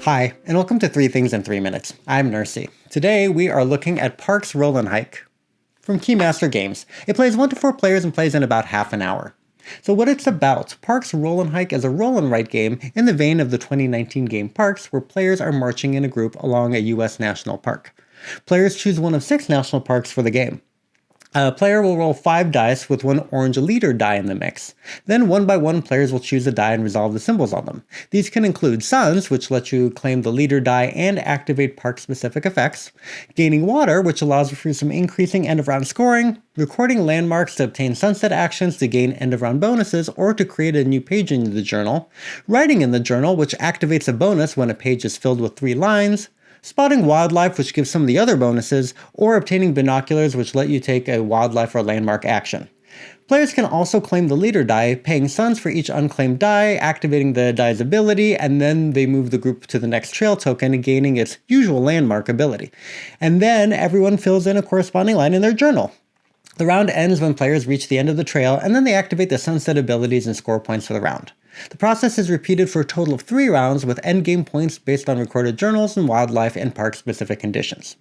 Hi, and welcome to 3 Things in 3 Minutes. I'm Nersi. Today we are looking at Parks Roll and Hike from Keymaster Games. It plays 1 to 4 players and plays in about half an hour. So what it's about, Parks Roll and Hike is a roll and write game in the vein of the 2019 game Parks, where players are marching in a group along a US national park. Players choose one of 6 national parks for the game. A player will roll 5 dice with 1 orange leader die in the mix. Then 1 by 1 players will choose a die and resolve the symbols on them. These can include suns, which let you claim the leader die and activate park-specific effects, gaining water, which allows for some increasing end-of-round scoring, recording landmarks to obtain sunset actions to gain end-of-round bonuses or to create a new page in the journal, writing in the journal, which activates a bonus when a page is filled with 3 lines, spotting wildlife, which gives some of the other bonuses, or obtaining binoculars, which let you take a wildlife or landmark action. Players can also claim the leader die, paying suns for each unclaimed die, activating the die's ability, and then they move the group to the next trail token, gaining its usual landmark ability. And then everyone fills in a corresponding line in their journal. The round ends when players reach the end of the trail, and then they activate the sunset abilities and score points for the round. The process is repeated for a total of 3 rounds with endgame points based on recorded journals and wildlife and park-specific conditions.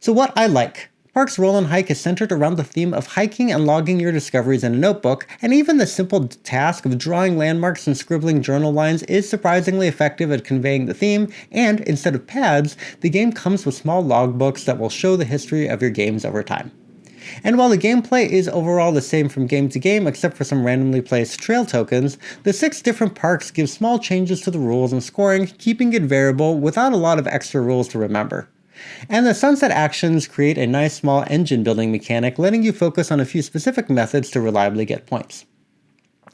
So what I like. Parks Roll and Hike is centered around the theme of hiking and logging your discoveries in a notebook, and even the simple task of drawing landmarks and scribbling journal lines is surprisingly effective at conveying the theme, and instead of pads, the game comes with small logbooks that will show the history of your games over time. And while the gameplay is overall the same from game to game except for some randomly placed trail tokens, the 6 different parks give small changes to the rules and scoring, keeping it variable without a lot of extra rules to remember. And the sunset actions create a nice small engine building mechanic, letting you focus on a few specific methods to reliably get points.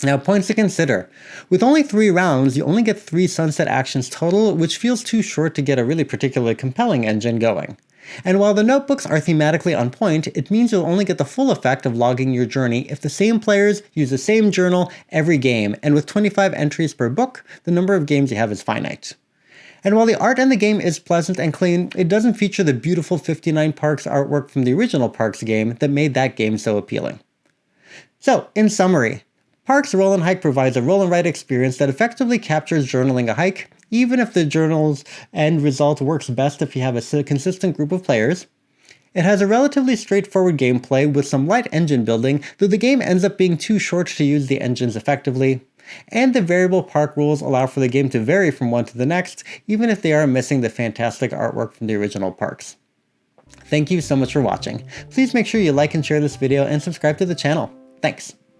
Now, points to consider. With only 3 rounds, you only get 3 sunset actions total, which feels too short to get a really particularly compelling engine going. And while the notebooks are thematically on point, it means you'll only get the full effect of logging your journey if the same players use the same journal every game, and with 25 entries per book, the number of games you have is finite. And while the art in the game is pleasant and clean, it doesn't feature the beautiful 59 Parks artwork from the original Parks game that made that game so appealing. So, in summary, Parks Roll and Hike provides a roll and write experience that effectively captures journaling a hike, even if the journal's end result works best if you have a consistent group of players. It has a relatively straightforward gameplay with some light engine building, though the game ends up being too short to use the engines effectively. And the variable park rules allow for the game to vary from one to the next, even if they are missing the fantastic artwork from the original Parks. Thank you so much for watching. Please make sure you like and share this video and subscribe to the channel. Thanks.